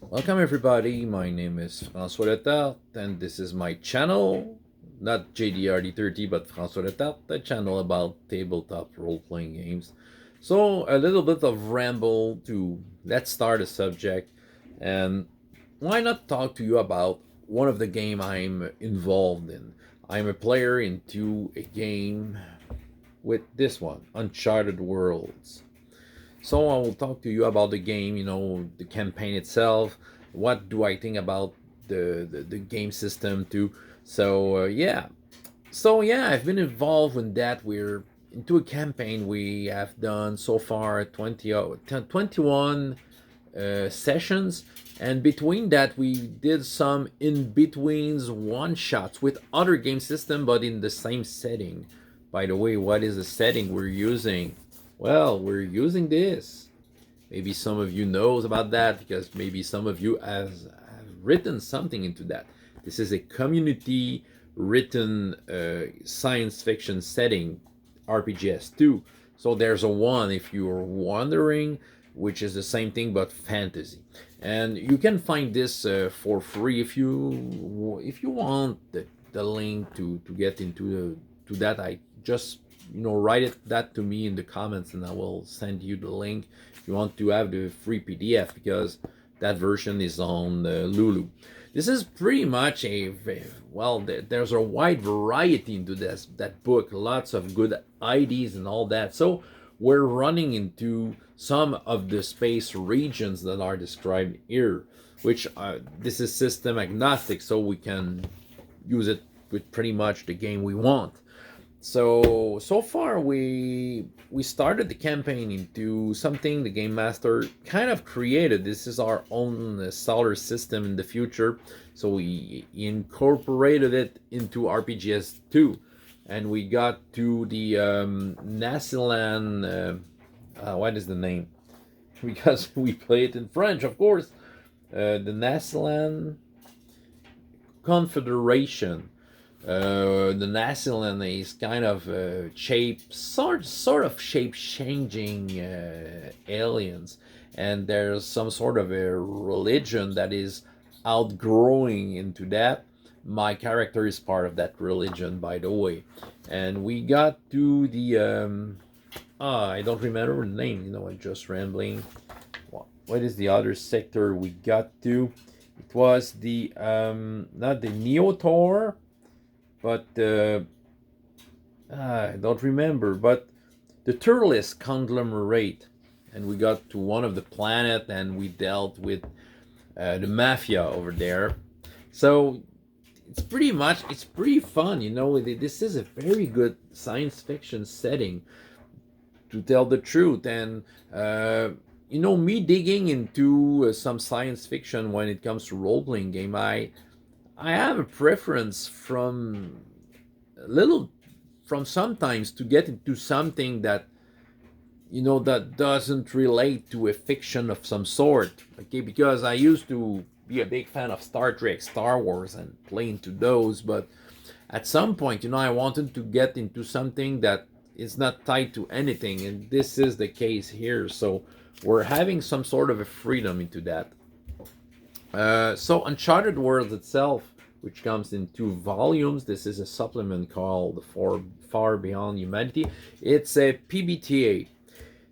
Welcome everybody, my name is François Letarte and this is my channel, not JDRD30 but François Letarte, the channel about tabletop role-playing games. So a little bit of ramble to let's start a subject, and why not talk to you about one of the game I'm involved in. I'm a player into a game with this one, Uncharted Worlds. So I will talk to you about the game, the campaign itself. What do I think about the game system too? So I've been involved in that. We're into a campaign. We have done so far 21 sessions, and between that we did some in-betweens one-shots with other game system but in the same setting. By the way, what is the setting we're using? Well, we're using this. Maybe some of you knows about that because maybe some of you have written something into that. This is a community written science fiction setting, RPGS 2. So there's a 1 if you're wondering, which is the same thing but fantasy. And you can find this for free if you want the link to get into to that. I just write that to me in the comments and I will send you the link if you want to have the free PDF, because that version is on Lulu. This is pretty much there's a wide variety into that book, lots of good ideas and all that. So we're running into some of the space regions that are described here, which this is system agnostic, so we can use it with pretty much the game we want. So far we started the campaign into something the game master kind of created. This is our own solar system in the future, so we incorporated it into RPGS 2, and we got to the Nasilan. What is the name? Because we play it in French, of course. The Nasilan Confederation. The Nasilan is kind of sort of shape changing aliens, and there's some sort of a religion that is outgrowing into that. My character is part of that religion, by the way, and we got to the I don't remember the name. I'm just rambling. What is the other sector we got to? It was the not the Neotor, but I don't remember. But the Turles conglomerate, and we got to one of the planet, and we dealt with the mafia over there. So it's pretty fun. This is a very good science fiction setting, to tell the truth. And me digging into some science fiction when it comes to role-playing game, I have a preference from a little from sometimes to get into something that that doesn't relate to a fiction of some sort. Okay, because I used to be a big fan of Star Trek, Star Wars, and play into those, but at some point, I wanted to get into something that is not tied to anything, and this is the case here. So we're having some sort of a freedom into that. So Uncharted World itself, which comes in 2 volumes, this is a supplement called Far Beyond Humanity. It's a PBTA.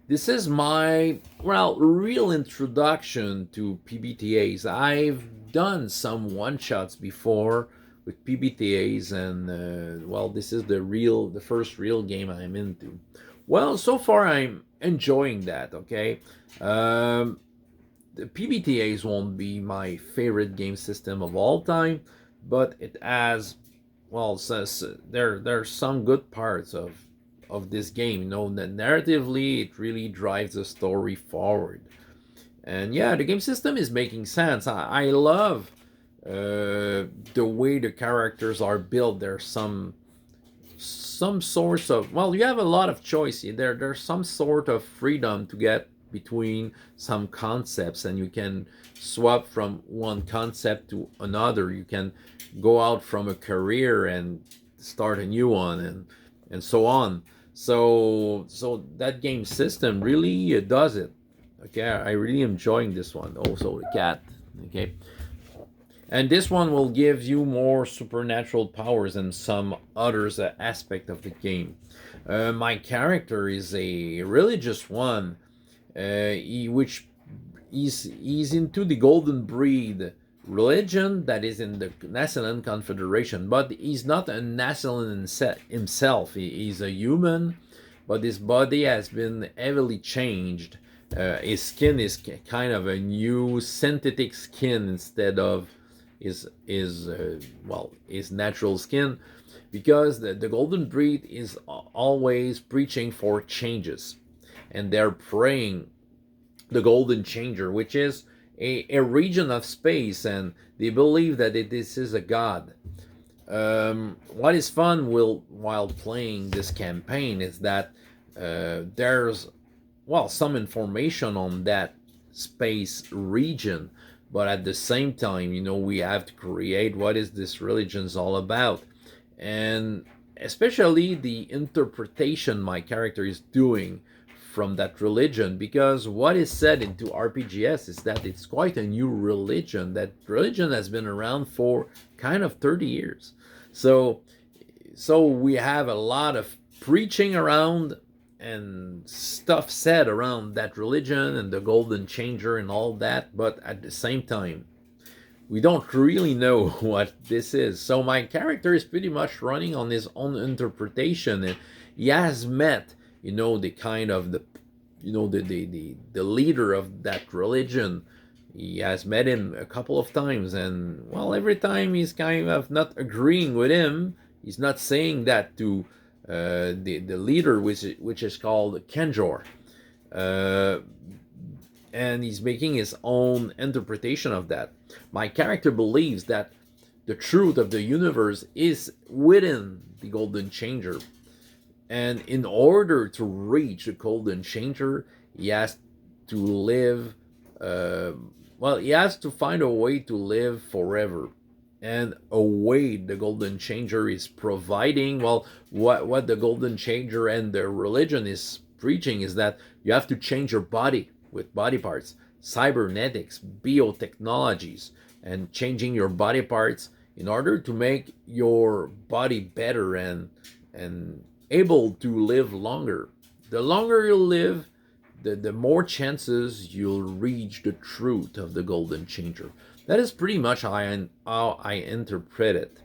This is my real introduction to PBTAs. I've done some one-shots before with PBTAs, and this is the first real game I'm into. Well, so far I'm enjoying that. Okay, the PBTAs won't be my favorite game system of all time, but it has, says there's some good parts of this game. That narratively it really drives the story forward, and yeah, the game system is making sense. I love the way the characters are built. There's some sorts of, you have a lot of choice. There's some sort of freedom to get between some concepts, and you can swap from one concept to another. You can go out from a career and start a new one, and so on. So that game system really does it. Okay, I really enjoying this one. Also the cat Okay, and this one will give you more supernatural powers and some others aspect of the game. My character is a religious one, which he's into the golden breed religion that is in the Nassauan Confederation, but he's not a Nassauan himself. He's a human, but his body has been heavily changed. His skin is kind of a new synthetic skin instead of his natural skin, because the golden breed is always preaching for changes, and they're praying the golden changer, which is a region of space, and they believe that this is a god. What is fun while playing this campaign is that there's some information on that space region, but at the same time, we have to create what is this religion's all about, and especially the interpretation my character is doing from that religion, because what is said into RPGS is that it's quite a new religion. That religion has been around for kind of 30 years. So we have a lot of preaching around and stuff said around that religion and the golden changer and all that, but at the same time, we don't really know what this is. So my character is pretty much running on his own interpretation, and he has met the kind of the leader of that religion. He has met him a couple of times, and every time he's kind of not agreeing with him. He's not saying that to the leader, which is called Kenjor, and he's making his own interpretation of that. My character believes that the truth of the universe is within the golden changer, and in order to reach the golden changer, he has to live. He has to find a way to live forever, and a way the golden changer is providing. What the golden changer and the religion is preaching is that you have to change your body with body parts, cybernetics, biotechnologies, and changing your body parts in order to make your body better and able to live longer. The longer you live, the more chances you'll reach the truth of the golden changer. That is pretty much how I interpret it.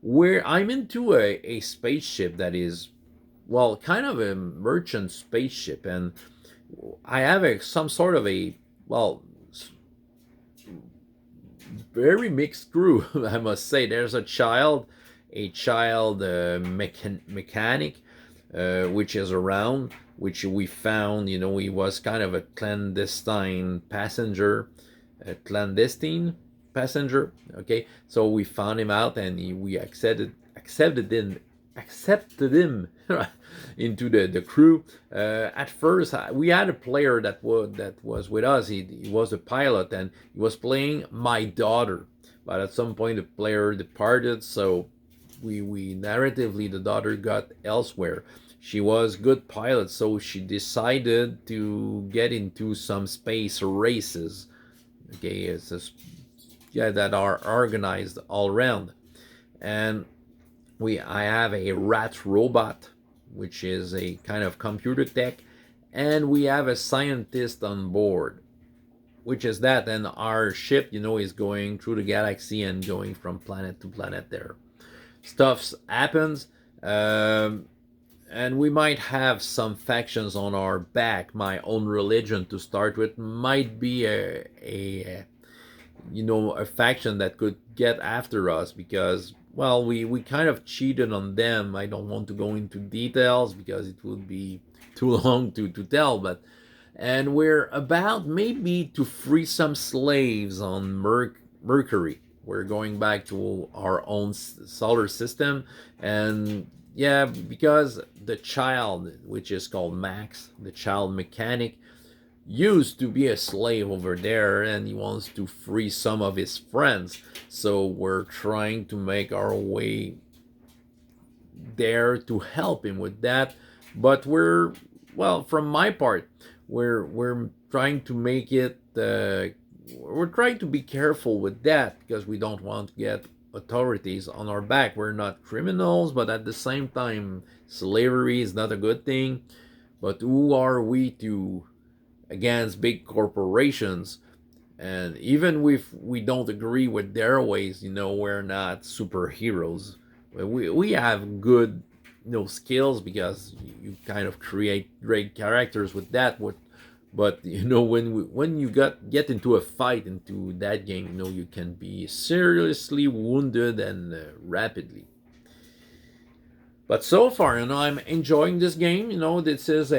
Where I'm into a spaceship that is, kind of a merchant spaceship, and I have some sort of very mixed crew. I must say, there's a child mechanic, which is around, which we found. He was kind of a clandestine passenger. Okay, so we found him out, and we accepted him into the crew. At first, we had a player that was with us. He was a pilot, and he was playing my daughter, but at some point the player departed, so we narratively, the daughter got elsewhere. She was good pilot, so she decided to get into some space races. Okay, that are organized all around, and I have a rat robot, which is a kind of computer tech, and we have a scientist on board, which is that. And our ship, is going through the galaxy and going from planet to planet there. Stuff happens, and we might have some factions on our back. My own religion, to start with, might be a faction that could get after us, because we kind of cheated on them. I don't want to go into details because it would be too long to tell, and we're about maybe to free some slaves on Mercury. We're going back to our own solar system, and because the child, which is called Max, the child mechanic, used to be a slave over there, and he wants to free some of his friends. So we're trying to make our way there to help him with that. But from my part, we're trying to make it we're trying to be careful with that because we don't want to get authorities on our back. We're not criminals, but at the same time, slavery is not a good thing. But who are we to against big corporations? And even if we don't agree with their ways, we're not superheroes. We have good, skills because you kind of create great characters with that. But when you get into a fight into that game, you can be seriously wounded and rapidly. But so far, I'm enjoying this game. This is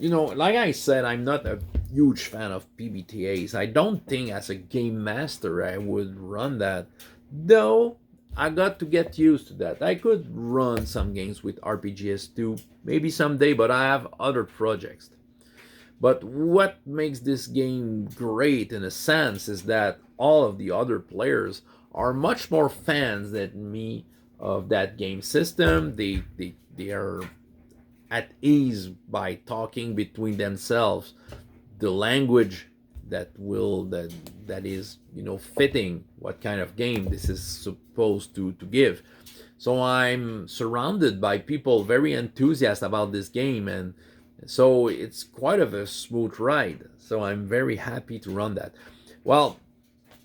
like I said, I'm not a huge fan of PBTAs. I don't think as a game master I would run that. Though I got to get used to that. I could run some games with RPGS too, maybe someday, but I have other projects. But what makes this game great in a sense is that all of the other players are much more fans than me of that game system. They are at ease by talking between themselves. The language that is fitting what kind of game this is supposed to give. So I'm surrounded by people very enthusiastic about this game, and so it's quite of a smooth ride. So I'm very happy to run that. Well,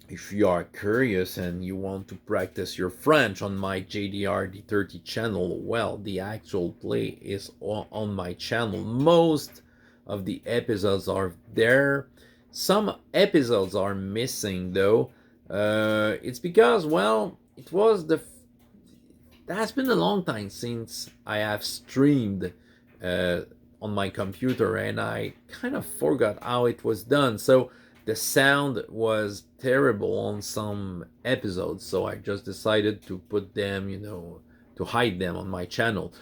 if you are curious and you want to practice your French on my JDR D30 channel, well, the actual play is on my channel. Most of the episodes are there. Some episodes are missing though. It's because, well, that's been a long time since I have streamed on my computer, and I kind of forgot how it was done. So the sound was terrible on some episodes, so I just decided to put them, to hide them on my channel.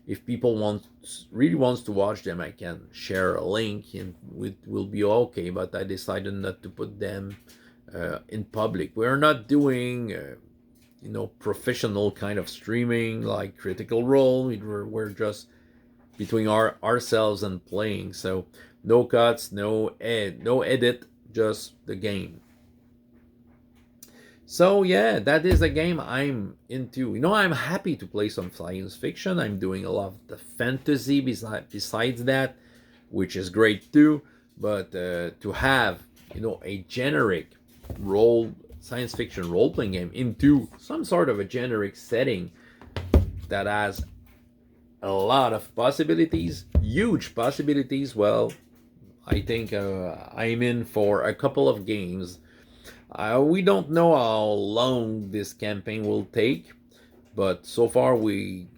If people really wants to watch them, I can share a link and it will be okay, but I decided not to put them in public. We're not doing professional kind of streaming like Critical Role. We're just between ourselves and playing, so no cuts, no edit, just the game. So yeah, that is a game I'm into. I'm happy to play some science fiction. I'm doing a lot of the fantasy besides that, which is great too. But to have a generic science fiction role playing game into some sort of a generic setting that has a lot of possibilities, huge possibilities. Well, I think I'm in for a couple of games. We don't know how long this campaign will take, but so far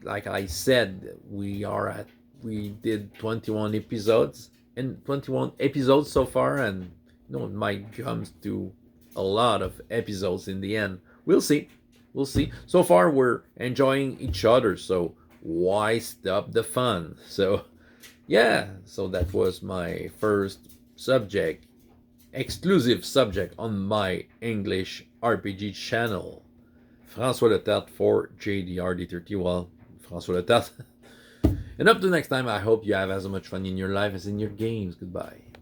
like I said, we did 21 episodes so far, and it might come to a lot of episodes in the end. We'll see. So far we're enjoying each other, so why stop the fun? So yeah, so that was my first exclusive subject on my English RPG channel. François Letarte for JDR D30. Well, François Letarte. And up to next time, I hope you have as much fun in your life as in your games. Goodbye.